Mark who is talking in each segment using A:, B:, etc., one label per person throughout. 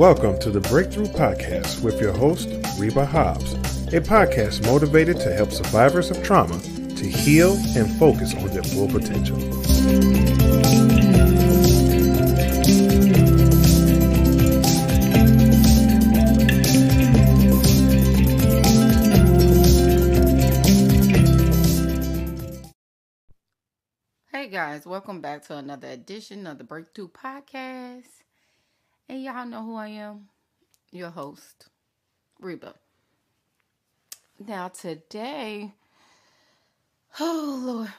A: Welcome to the Breakthrough Podcast with your host, Reba Hobbs, a podcast motivated to help survivors of trauma to heal and focus on their full potential.
B: Hey guys, welcome back to another edition of the Breakthrough Podcast. And y'all know who I am, your host, Reba. Now today, let's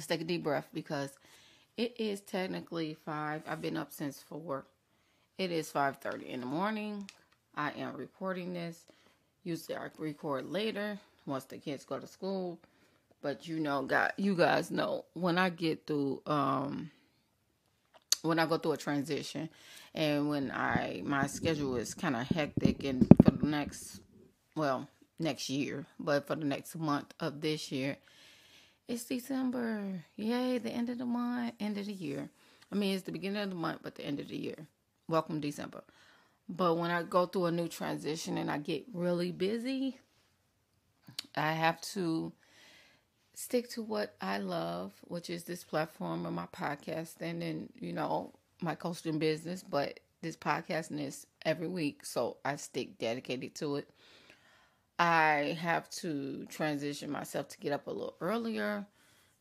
B: take a deep breath because it is technically 5. I've been up since 4. It is 5:30 in the morning. I am recording this. Usually I record later once the kids go to school. But you guys know when I get through, when I go through a transition and when my schedule is kind of hectic and for the next year, but for the next month of this year, it's December. Yay, the end of the month, end of the year. I mean, it's the beginning of the month, but the end of the year. Welcome December. But when I go through a new transition and I get really busy, I have to stick to what I love, which is this platform and my podcast and then, my coaching business. But this podcasting is every week, so I stick dedicated to it. I have to transition myself to get up a little earlier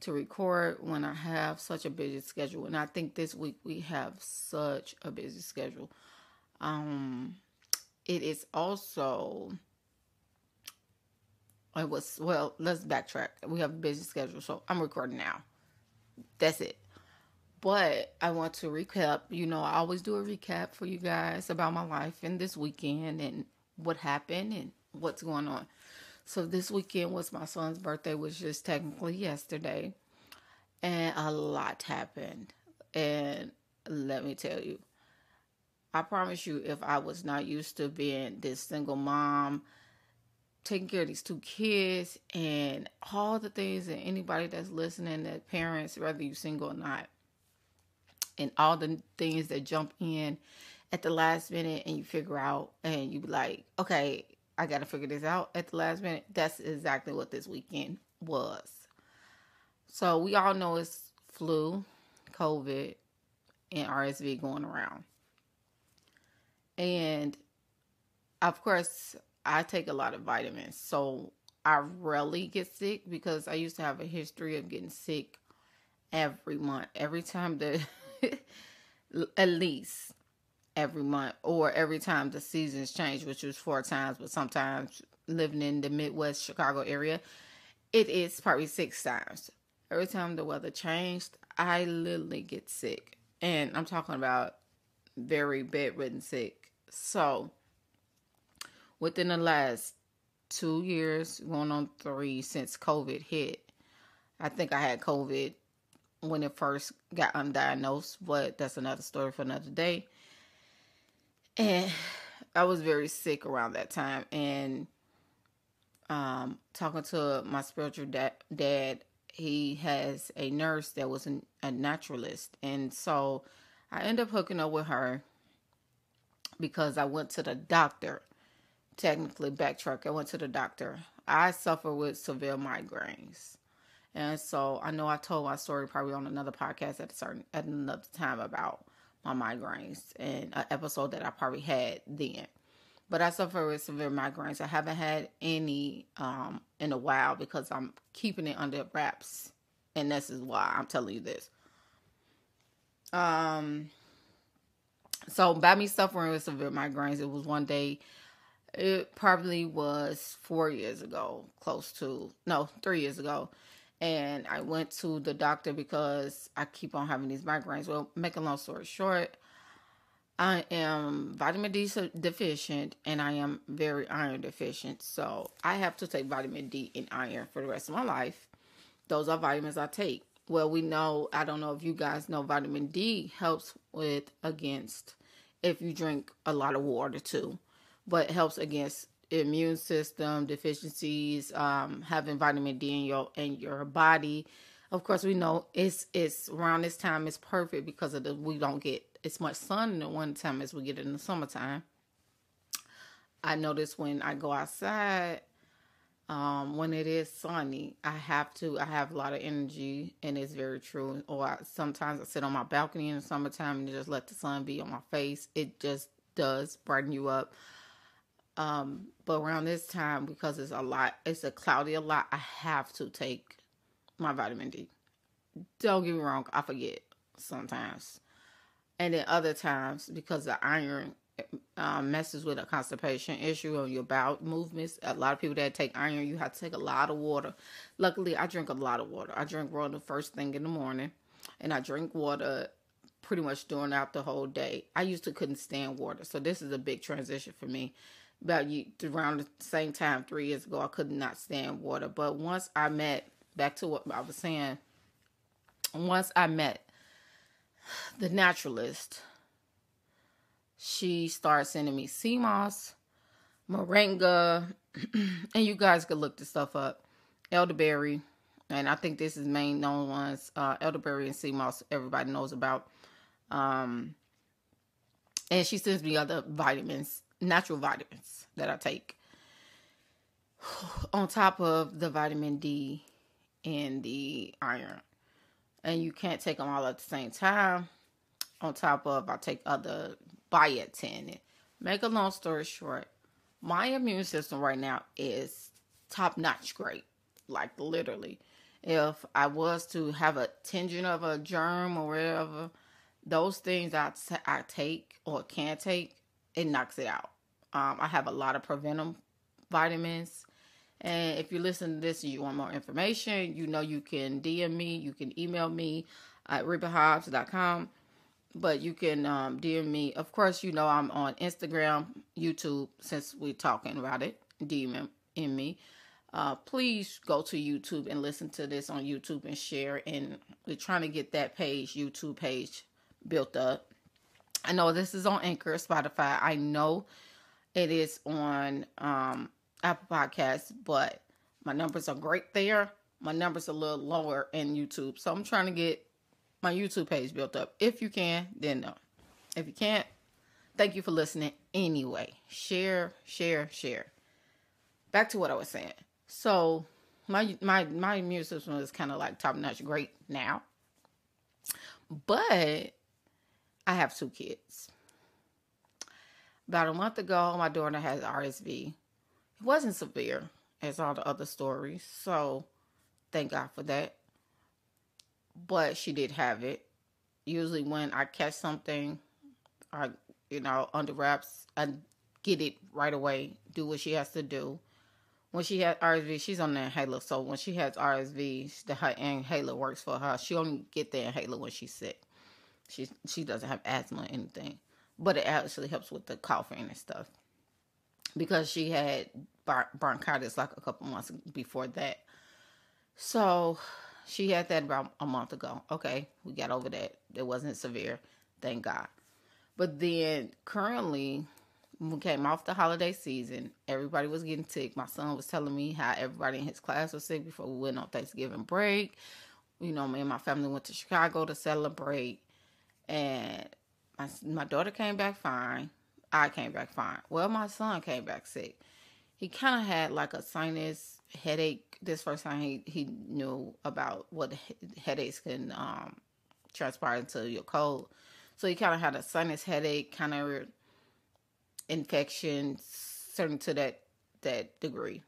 B: to record when I have such a busy schedule. And I think this week we have such a busy schedule. It is also... let's backtrack. We have a busy schedule, so I'm recording now. That's it. But I want to recap. I always do a recap for you guys about my life and this weekend and what happened and what's going on. So this weekend was my son's birthday, which is technically yesterday. And a lot happened. And let me tell you, I promise you, if I was not used to being this single mom, taking care of these 2 kids and all the things that anybody that's listening, that parents, whether you're single or not, and all the things that jump in at the last minute and you figure out and you be like, okay, I got to figure this out at the last minute. That's exactly what this weekend was. So we all know it's flu, COVID, and RSV going around. And of course, I take a lot of vitamins, so I rarely get sick because I used to have a history of getting sick every month. Every time at least every month, or every time the seasons change, which was 4 times, but sometimes living in the Midwest Chicago area, it is probably 6 times. Every time the weather changed, I literally get sick. And I'm talking about very bedridden sick. So within the last 2 years, going on 3 since COVID hit, I think I had COVID when it first got undiagnosed, but that's another story for another day. And I was very sick around that time. And talking to my spiritual dad, he has a nurse that was a naturalist. And so I ended up hooking up with her because I went to the doctor. Technically backtrack. I went to the doctor. I suffer with severe migraines. And so I know I told my story probably on another podcast at another time about my migraines and an episode that I probably had then. But I suffer with severe migraines. I haven't had any in a while because I'm keeping it under wraps. And this is why I'm telling you this. So by me suffering with severe migraines, it was one day. It probably was 4 years ago, 3 years ago. And I went to the doctor because I keep on having these migraines. Well, make a long story short, I am vitamin D deficient and I am very iron deficient. So I have to take vitamin D and iron for the rest of my life. Those are vitamins I take. Well, I don't know if you guys know, vitamin D helps against if you drink a lot of water too. But it helps against immune system deficiencies, having vitamin D in your body. Of course, we know it's around this time it's perfect because we don't get as much sun in the wintertime as we get in the summertime. I notice when I go outside, when it is sunny, I have a lot of energy, and it's very true. Or sometimes I sit on my balcony in the summertime and just let the sun be on my face. It just does brighten you up. But around this time, because it's a cloudy a lot, I have to take my vitamin D. Don't get me wrong, I forget sometimes. And then other times, because the iron messes with a constipation issue on your bowel movements. A lot of people that take iron, you have to take a lot of water. Luckily, I drink a lot of water. I drink water the first thing in the morning, and I drink water pretty much during out the whole day. I used to couldn't stand water, so this is a big transition for me. Around the same time, 3 years ago, I could not stand water. But once I met, back to what I was saying, once I met the naturalist, she started sending me sea moss, moringa, and you guys could look this stuff up. Elderberry, and I think this is main known ones. Elderberry and sea moss, everybody knows about. And she sends me other vitamins, natural vitamins that I take on top of the vitamin D and the iron. And you can't take them all at the same time. On top of, I take other biotin. Make a long story short, my immune system right now is top-notch great. Like, literally. If I was to have a tinge of a germ or whatever, those things I take or can take, it knocks it out. I have a lot of preventive vitamins. And if you listen to this and you want more information, you know you can DM me. You can email me at RebaHobbs.com. But you can DM me. Of course, you know I'm on Instagram, YouTube, since we're talking about it. DM me. Please go to YouTube and listen to this on YouTube and share. And we're trying to get that YouTube page, built up. I know this is on Anchor, Spotify. I know it is on Apple Podcasts, but my numbers are great there. My numbers are a little lower in YouTube. So I'm trying to get my YouTube page built up. If you can, then no. If you can't, thank you for listening anyway. Share. Back to what I was saying. So my immune system is kind of like top notch great now. But I have 2 kids. About a month ago, my daughter had RSV. It wasn't severe as all the other stories. So thank God for that. But she did have it. Usually when I catch something, under wraps, I get it right away, do what she has to do. When she had RSV, she's on the inhaler. So when she has RSV, the inhaler works for her. She only get the inhaler when she's sick. She doesn't have asthma or anything. But it actually helps with the coughing and stuff. Because she had bronchitis like a couple months before that. So she had that about a month ago. Okay, we got over that. It wasn't severe, thank God. But then currently, when we came off the holiday season, everybody was getting sick. My son was telling me how everybody in his class was sick before we went on Thanksgiving break. Me and my family went to Chicago to celebrate. And my daughter came back fine. I came back fine. Well, my son came back sick. He kind of had like a sinus headache. This first time he knew about what headaches can transpire into your cold. So he kind of had a sinus headache, kind of infection, certain to that degree.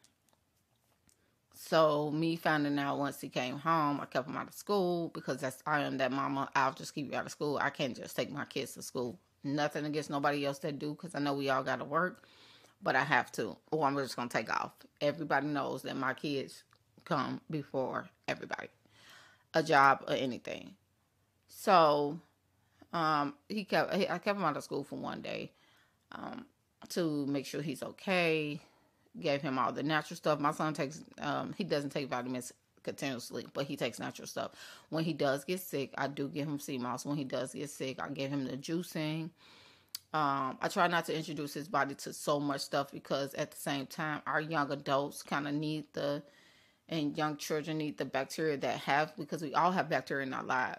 B: So me finding out once he came home, I kept him out of school because I am that mama. I'll just keep you out of school. I can't just take my kids to school. Nothing against nobody else that do, because I know we all got to work, but I have to, or I'm just going to take off. Everybody knows that my kids come before everybody, a job or anything. So I kept him out of school for one day to make sure he's okay. Gave him all the natural stuff. My son he doesn't take vitamins continuously, but he takes natural stuff. When he does get sick, I do give him sea moss. When he does get sick, I give him the juicing. I try not to introduce his body to so much stuff because at the same time, our young adults kind of need the and young children need the bacteria that have, because we all have bacteria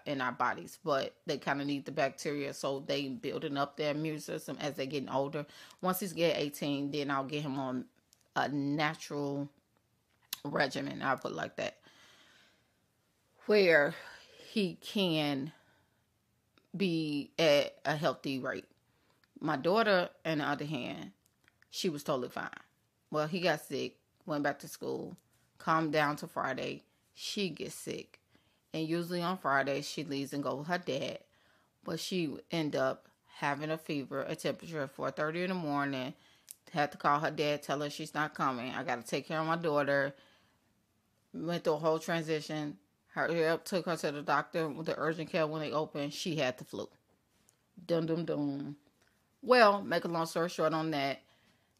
B: in our bodies, but they kind of need the bacteria, so they building up their immune system as they getting older. Once he's get 18, then I'll get him on a natural regimen, I'll put it like that, where he can be at a healthy rate. My daughter, on the other hand, she was totally fine. Well, he got sick, went back to school, calmed down to Friday. She gets sick. And usually on Friday, she leaves and goes with her dad. But she end up having a fever, a temperature at 4:30 in the morning. Had to call her dad, tell her she's not coming. I got to take care of my daughter. Went through a whole transition. Hurry up, took her to the doctor with the urgent care when they opened. She had the flu. Dum, dum, dum. Well, make a long story short on that,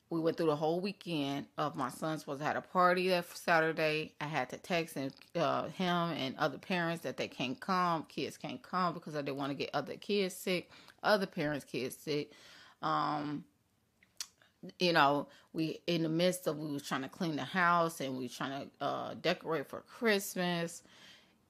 B: we went through the whole weekend of my son supposed to have a party that Saturday. I had to text him and other parents that they can't come. Kids can't come because I didn't want to get other kids sick, other parents' kids sick. We in the midst of, we was trying to clean the house and we was trying to decorate for Christmas.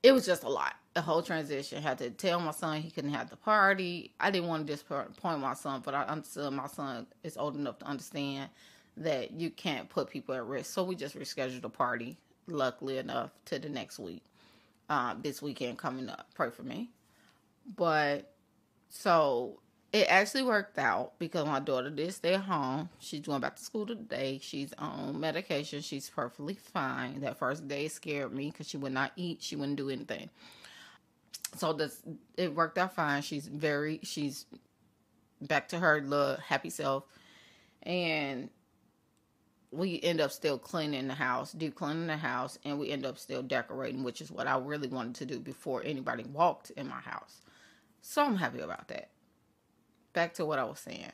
B: It was just a lot. The whole transition. Had to tell my son he couldn't have the party. I didn't want to disappoint my son, but I understood my son is old enough to understand that you can't put people at risk. So we just rescheduled the party, luckily enough, to the next week. This weekend coming up. Pray for me. But, so, it actually worked out because my daughter did stay at home. She's going back to school today. She's on medication. She's perfectly fine. That first day scared me because she would not eat. She wouldn't do anything. So it worked out fine. She's back to her little happy self. And we end up still cleaning the house, deep cleaning the house, and we end up still decorating, which is what I really wanted to do before anybody walked in my house. So I'm happy about that. Back to what I was saying.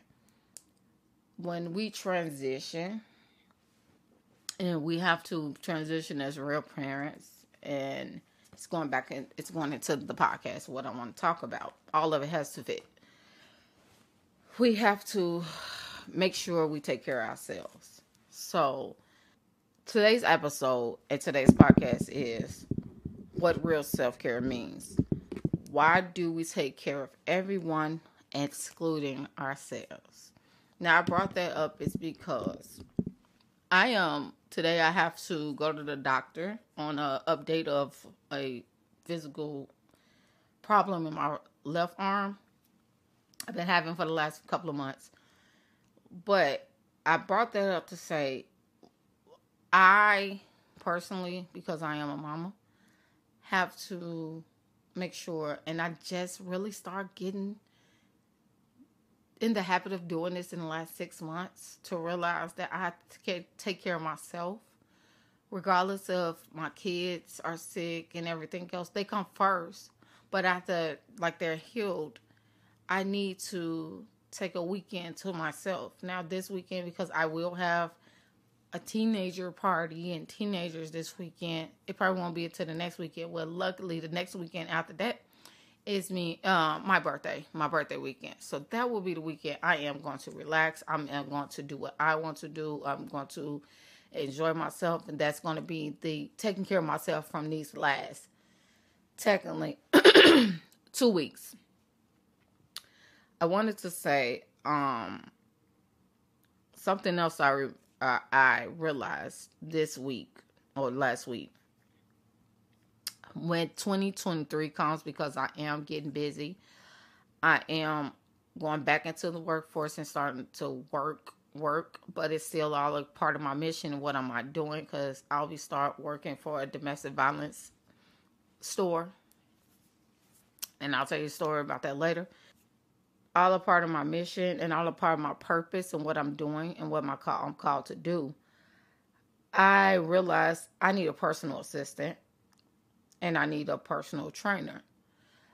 B: When we transition, and we have to transition as real parents, and it's going into the podcast, what I want to talk about. All of it has to fit. We have to make sure we take care of ourselves. So, today's episode and today's podcast is what real self-care means. Why do we take care of everyone, excluding ourselves? Now, I brought that up is because today I have to go to the doctor on an update of a physical problem in my left arm I've been having for the last couple of months. But I brought that up to say, I personally, because I am a mama, have to make sure, and I just really start getting in the habit of doing this in the last 6 months, to realize that I have to take care of myself, regardless of my kids are sick and everything else. They come first, but after, they're healed, I need to take a weekend to myself. Now, this weekend, because I will have a teenager party and teenagers this weekend, it probably won't be until the next weekend. Well, luckily, the next weekend after that is my birthday weekend. So that will be the weekend I am going to relax. I'm going to do what I want to do. I'm going to enjoy myself, and that's going to be the taking care of myself from these last, technically, 2 weeks. I wanted to say something else I realized this week or last week. When 2023 comes, because I am getting busy, I am going back into the workforce and starting to work, but it's still all a part of my mission and what am I doing, because I'll be start working for a domestic violence store, and I'll tell you a story about that later. All a part of my mission and all a part of my purpose and what I'm doing and what I'm called to do. I realized I need a personal assistant and I need a personal trainer.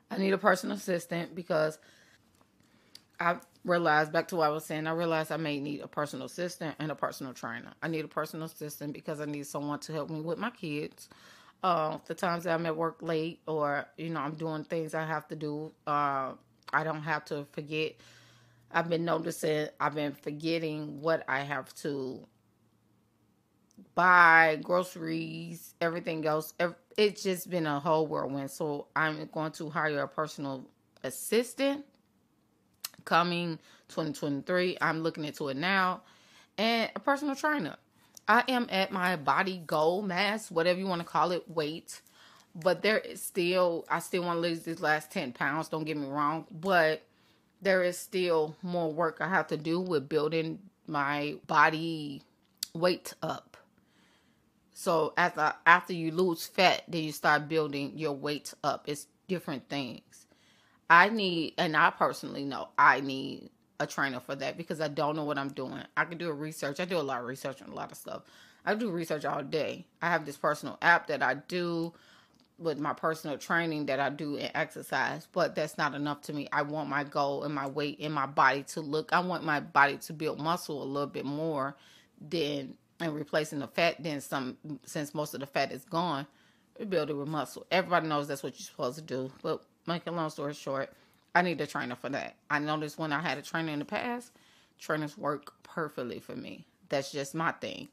B: I need a personal assistant because I realized, back to what I was saying, I realized I may need a personal assistant and a personal trainer. I need a personal assistant because I need someone to help me with my kids. The times that I'm at work late, or, I'm doing things I have to do, I don't have to forget. I've been noticing I've been forgetting what I have to buy groceries, everything else. It's just been a whole whirlwind. So I'm going to hire a personal assistant coming 2023. I'm looking into it now. And a personal trainer. I am at my body goal, mass, whatever you want to call it, weight. But I still want to lose these last 10 pounds. Don't get me wrong. But there is still more work I have to do with building my body weight up. So after you lose fat, then you start building your weight up. It's different things. I personally know I need a trainer for that because I don't know what I'm doing. I can do a research. I do a lot of research on a lot of stuff. I do research all day. I have this personal app that I do with my personal training that I do in exercise, but that's not enough to me. I want my goal and my weight in my body to look. I want my body to build muscle a little bit more than and replacing the fat. Then since most of the fat is gone, we build it with muscle. Everybody knows that's what you're supposed to do. But make a long story short, I need a trainer for that. I noticed when I had a trainer in the past, trainers work perfectly for me. That's just my thing.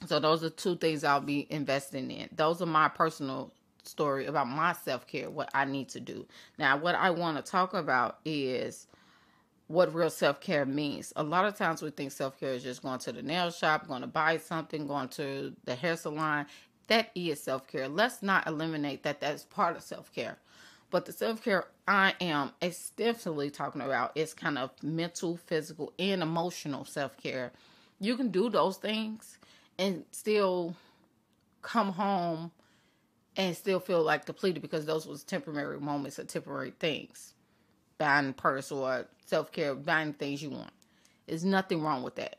B: So those are two things I'll be investing in. Those are my personal story about my self-care, what I need to do. Now, what I want to talk about is what real self-care means. A lot of times we think self-care is just going to the nail shop, going to buy something, going to the hair salon. That is self-care. Let's not eliminate that. That's part of self-care. But the self-care I am extensively talking about is kind of mental, physical, and emotional self-care. You can do those things and still come home and still feel like depleted because those was temporary moments or temporary things. Buying a purse or self-care, buying things you want. There's nothing wrong with that.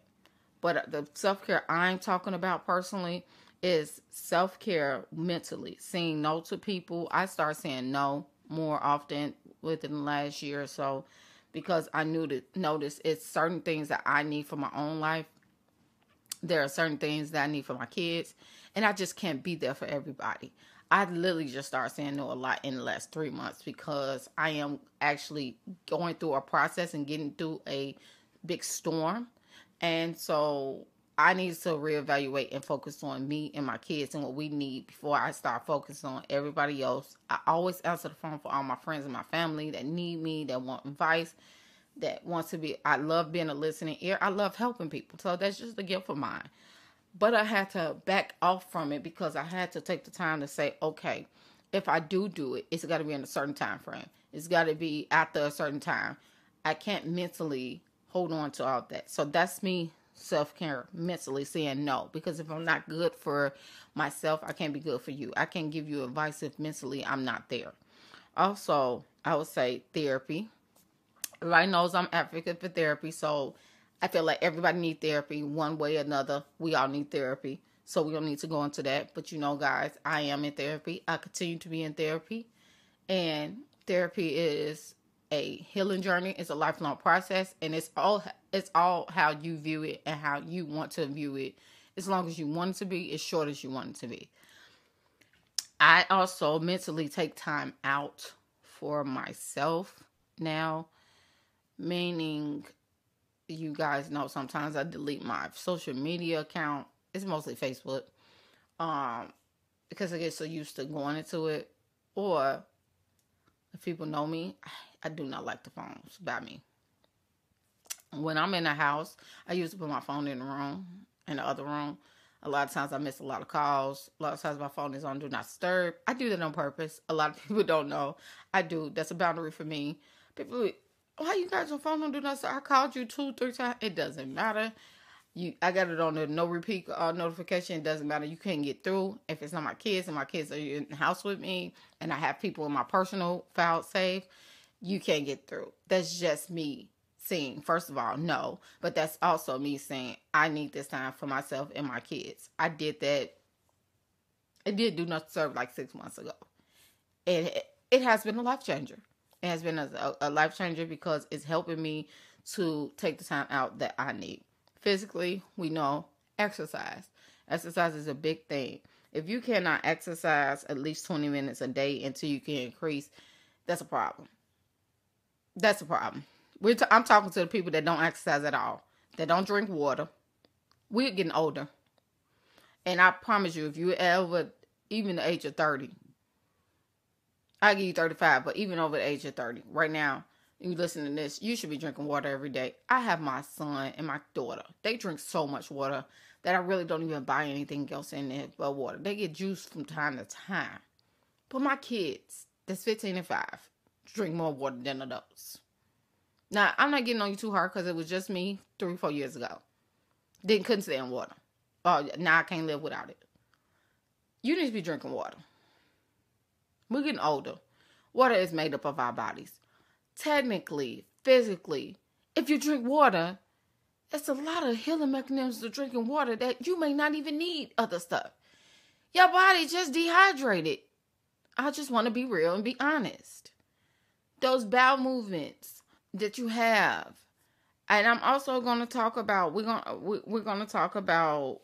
B: But the self-care I'm talking about personally is self-care mentally. Saying no to people. I started saying no more often within the last year or so because I notice it's certain things that I need for my own life. There are certain things that I need for my kids, and I just can't be there for everybody. I literally just started saying no a lot in the last 3 months because I am actually going through a process and getting through a big storm. And so I need to reevaluate and focus on me and my kids and what we need before I start focusing on everybody else. I always answer the phone for all my friends and my family that need me, that want advice, that wants to be. I love being a listening ear. I love helping people. So that's just a gift of mine. But I had to back off from it because I had to take the time to say, okay, if I do it, it's got to be in a certain time frame. It's got to be after a certain time. I can't mentally hold on to all that. So that's me self-care, mentally saying no. Because if I'm not good for myself, I can't be good for you. I can't give you advice if mentally I'm not there. Also, I would say therapy. Everybody knows I'm advocate for therapy, so I feel like everybody needs therapy one way or another. We all need therapy, so we don't need to go into that. But you know, guys, I am in therapy. I continue to be in therapy, and therapy is a healing journey. It's a lifelong process, and it's all how you view it and how you want to view it. As long as you want it to be, as short as you want it to be. I also mentally take time out for myself now. Meaning, you guys know sometimes I delete my social media account. It's mostly Facebook. Because I get so used to going into it. Or, if people know me, I do not like the phones by me. When I'm in the house, I used to put my phone in the other room. A lot of times I miss a lot of calls. A lot of times my phone is on Do Not Disturb. I do that on purpose. A lot of people don't know. I do. That's a boundary for me. People, why you got your phone on Do Not Disturb? I called you 2-3 times. It doesn't matter. I got it on the no repeat notification. It doesn't matter. You can't get through. If it's not my kids and my kids are in the house with me and I have people in my personal file saved, you can't get through. That's just me saying, first of all, no. But that's also me saying, I need this time for myself and my kids. I did that. I did Do Not Disturb like 6 months ago. And it has been a life changer. It has been a life changer because it's helping me to take the time out that I need. Physically, we know exercise. Exercise is a big thing. If you cannot exercise at least 20 minutes a day until you can increase, that's a problem. That's a problem. I'm talking to the people that don't exercise at all, that don't drink water. We're getting older. And I promise you, if you ever, even the age of 30, I give you 35, but even over the age of 30, right now, you listen to this, you should be drinking water every day. I have my son and my daughter. They drink so much water that I really don't even buy anything else in there but water. They get juice from time to time. But my kids, that's 15 and 5, drink more water than adults. Now, I'm not getting on you too hard because it was just me 3-4 years ago. Couldn't stand water. Oh, now I can't live without it. You need to be drinking water. We're getting older. Water is made up of our bodies. Technically, physically, if you drink water, it's a lot of healing mechanisms to drinking water that you may not even need other stuff. Your body just dehydrated. I just want to be real and be honest. Those bowel movements that you have, and I'm also going to talk about. We're going to talk about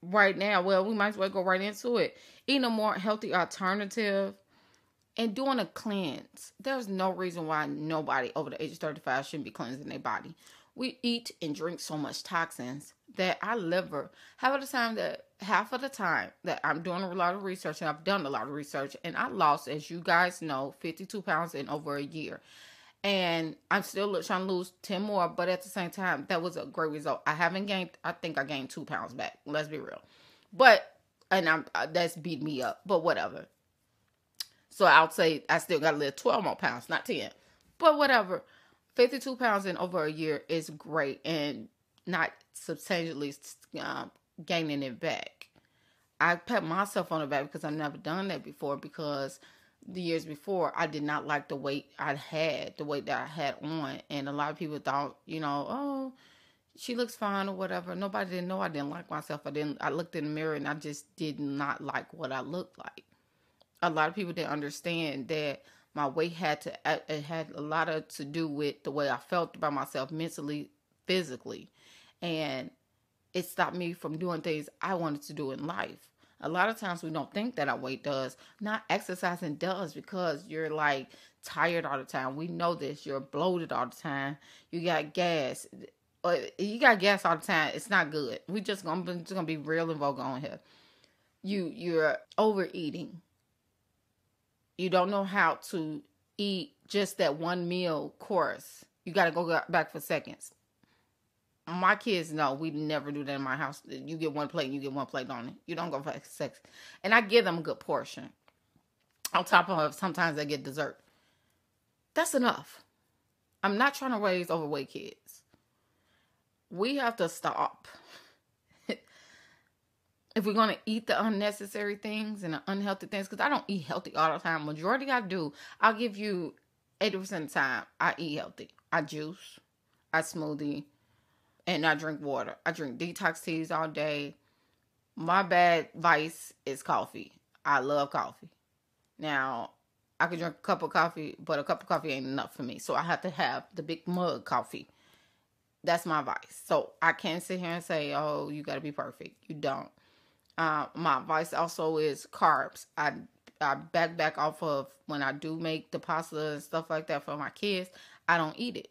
B: right now. Well, we might as well go right into it. Eating a more healthy alternative and doing a cleanse. There's no reason why nobody over the age of 35 shouldn't be cleansing their body. We eat and drink so much toxins that our liver, half of the time that I'm doing a lot of research, and I've done a lot of research, and I lost, as you guys know, 52 pounds in over a year. And I'm still trying to lose 10 more, but at the same time, that was a great result. I think I gained 2 pounds back. Let's be real. That's beat me up, but whatever. So I'll say I still got to live 12 more pounds, not 10. But whatever. 52 pounds in over a year is great and not substantially gaining it back. I pat myself on the back because I've never done that before, because the years before, I did not like the weight I had, the weight that I had on. And a lot of people thought, oh, she looks fine or whatever. Nobody didn't know I didn't like myself. I looked in the mirror and I just did not like what I looked like. A lot of people didn't understand that my weight had a lot to do with the way I felt about myself mentally, physically. And it stopped me from doing things I wanted to do in life. A lot of times we don't think that our weight does. Not exercising does, because you're like tired all the time. We know this. You're bloated all the time. You got gas. You got gas all the time. It's not good. We're just gonna be real and vulgar on here. You're overeating. You don't know how to eat just that one meal course. You got to go back for seconds. My kids know we never do that in my house. You get one plate and you get one plate on it. You don't go for seconds. And I give them a good portion. On top of, sometimes they get dessert. That's enough. I'm not trying to raise overweight kids. We have to stop. If we're going to eat the unnecessary things and the unhealthy things, because I don't eat healthy all the time. Majority I do. I'll give you 80% of the time I eat healthy. I juice, I smoothie, and I drink water. I drink detox teas all day. My bad vice is coffee. I love coffee. Now, I could drink a cup of coffee, but a cup of coffee ain't enough for me. So I have to have the big mug coffee. That's my vice. So I can't sit here and say, oh, you got to be perfect. You don't. My advice also is carbs. I back off of, when I do make the pasta and stuff like that for my kids, I don't eat it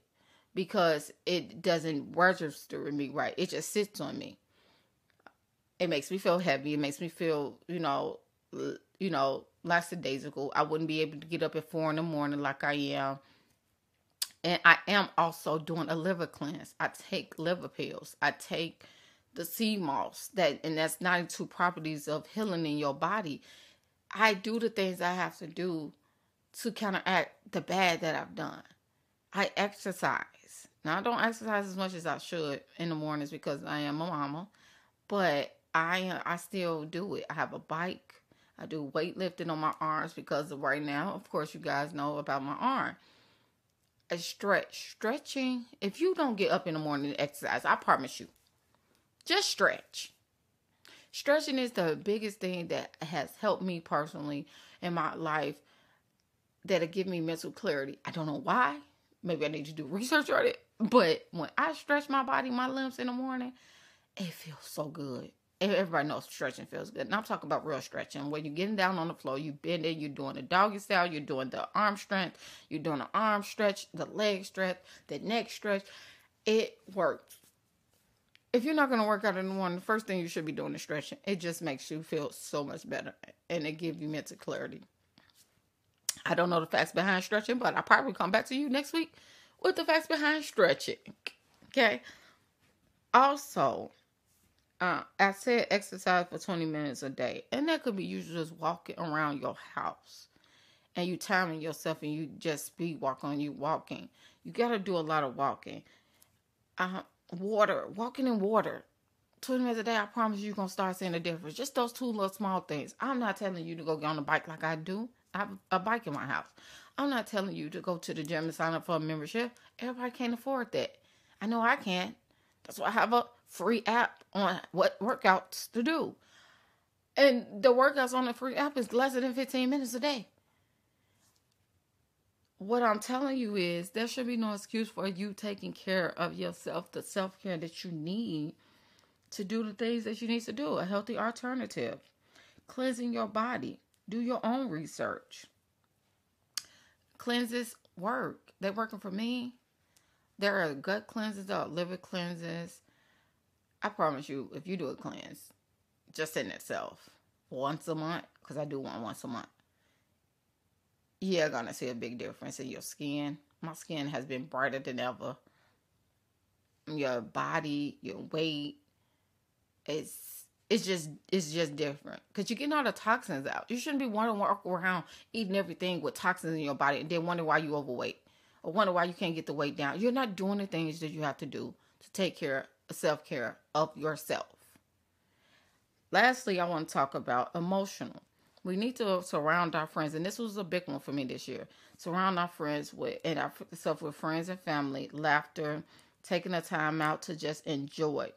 B: because it doesn't register with me right. It just sits on me. It makes me feel heavy. It makes me feel, lackadaisical. I wouldn't be able to get up at 4 a.m. like I am. And I am also doing a liver cleanse. I take liver pills. I take the sea moss, and that's 92 properties of healing in your body. I do the things I have to do to counteract the bad that I've done. I exercise. Now, I don't exercise as much as I should in the mornings because I am a mama, but I still do it. I have a bike. I do weightlifting on my arms because right now, of course, you guys know about my arm. I stretching. If you don't get up in the morning to exercise, I promise you, just stretch. Stretching is the biggest thing that has helped me personally in my life, that'll give me mental clarity. I don't know why. Maybe I need to do research on it. But when I stretch my body, my limbs in the morning, it feels so good. Everybody knows stretching feels good. And I'm talking about real stretching, where you're getting down on the floor, you bending, you're doing the doggy style, you're doing the arm strength, you're doing the arm stretch, the leg stretch, the neck stretch. It works. If you're not going to work out in the morning, the first thing you should be doing is stretching. It just makes you feel so much better, and it gives you mental clarity. I don't know the facts behind stretching, but I'll probably come back to you next week with the facts behind stretching. Okay. Also, I said exercise for 20 minutes a day, and that could be you just walking around your house, and you timing yourself, and you just speed walk on you walking. You got to do a lot of walking. Walking in water. 20 minutes a day, I promise you're going to start seeing a difference. Just those two little small things. I'm not telling you to go get on a bike like I do. I have a bike in my house. I'm not telling you to go to the gym and sign up for a membership. Everybody can't afford that. I know I can. That's why I have a free app on what workouts to do. And the workouts on the free app is less than 15 minutes a day. What I'm telling you is there should be no excuse for you taking care of yourself, the self-care that you need to do the things that you need to do. A healthy alternative. Cleansing your body. Do your own research. Cleanses work. They're working for me. There are gut cleanses, there are liver cleanses. I promise you, if you do a cleanse, just in itself, once a month, because I do one once a month, you're going to see a big difference in your skin. My skin has been brighter than ever. Your body, your weight, it's just different. Because you're getting all the toxins out. You shouldn't be wanting to walk around eating everything with toxins in your body and then wonder why you're overweight. Or wonder why you can't get the weight down. You're not doing the things that you have to do to take care of self-care of yourself. Lastly, I want to talk about emotional. We need to surround our friends, and this was a big one for me this year. Surround our friends with friends and family, laughter, taking a time out to just enjoy.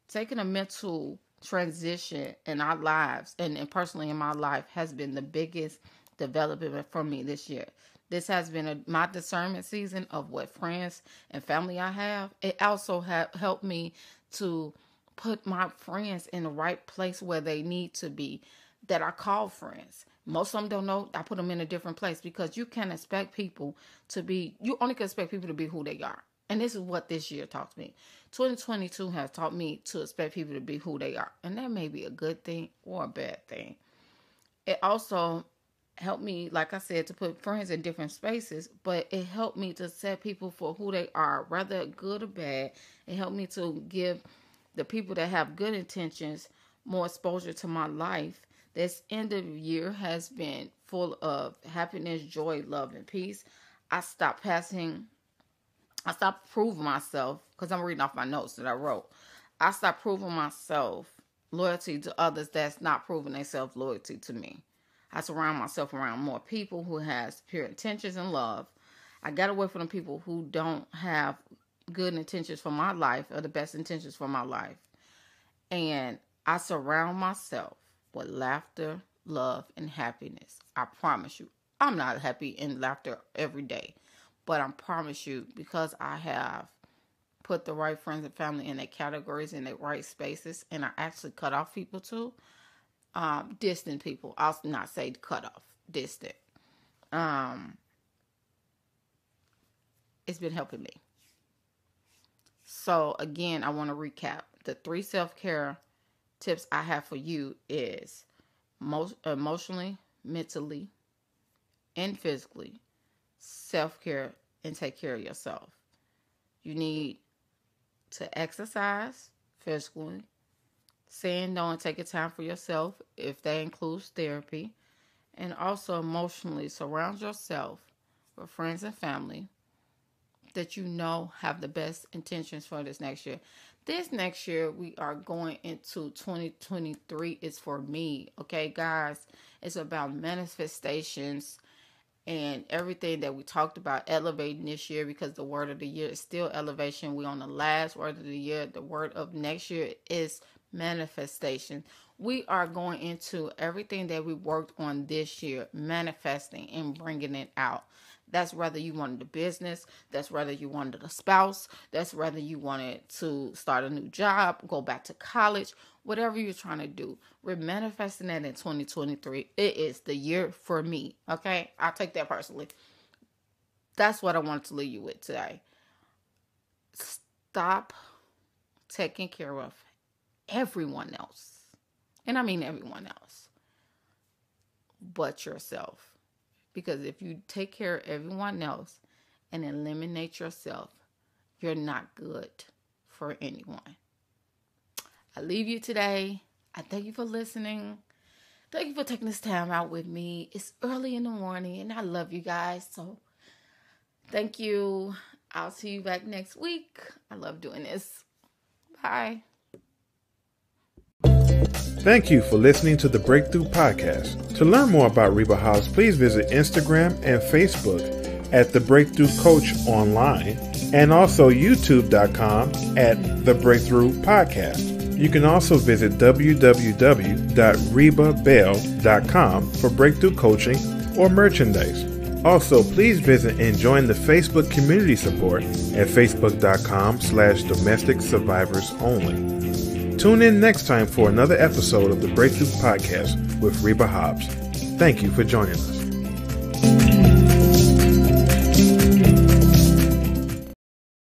B: Taking a mental transition in our lives, and personally in my life, has been the biggest development for me this year. This has been my discernment season of what friends and family I have. It also helped me to put my friends in the right place where they need to be, that I call friends. Most of them don't know. I put them in a different place because you only can expect people to be who they are. And this is what this year taught me. 2022 has taught me to expect people to be who they are. And that may be a good thing or a bad thing. It also helped me, like I said, to put friends in different spaces, but it helped me to set people for who they are, whether good or bad. It helped me to give the people that have good intentions more exposure to my life. This end of the year has been full of happiness, joy, love, and peace. I stopped proving myself, because I'm reading off my notes that I wrote. I stopped proving myself loyalty to others that's not proving themselves loyalty to me. I surround myself around more people who has pure intentions and love. I got away from the people who don't have good intentions for my life or the best intentions for my life. And I surround myself with laughter, love, and happiness. I promise you, I'm not happy in laughter every day. But I promise you, because I have put the right friends and family in their categories, in their right spaces, and I actually cut off people too. Distant people. I'll not say cut off. Distant. It's been helping me. So again, I want to recap. The 3 self-care tips I have for you is emotionally, mentally, and physically. Self-care and take care of yourself. You need to exercise physically, saying no and taking time for yourself, if that includes therapy, and also emotionally surround yourself with friends and family that you know have the best intentions for this next year. This next year, we are going into 2023. It's for me, okay, guys? It's about manifestations and everything that we talked about elevating this year, because the word of the year is still elevation. We're on the last word of the year. The word of next year is manifestation. We are going into everything that we worked on this year, manifesting and bringing it out. That's whether you wanted a business, that's whether you wanted a spouse, that's whether you wanted to start a new job, go back to college, whatever you're trying to do. We're manifesting that in 2023. It is the year for me, okay? I'll take that personally. That's what I wanted to leave you with today. Stop taking care of everyone else. And I mean everyone else. But yourself. Because if you take care of everyone else and eliminate yourself, you're not good for anyone. I leave you today. I thank you for listening. Thank you for taking this time out with me. It's early in the morning and I love you guys. So thank you. I'll see you back next week. I love doing this. Bye.
A: Thank you for listening to the Breakthrough Podcast. To learn more about Reba Hobbs, please visit Instagram and Facebook at The Breakthrough Coach Online and also youtube.com at The Breakthrough Podcast. You can also visit www.rebabell.com for breakthrough coaching or merchandise. Also, please visit and join the Facebook community support at facebook.com/domestic survivors only. Tune in next time for another episode of the Breakthrough Podcast with Reba Hobbs. Thank you for joining us.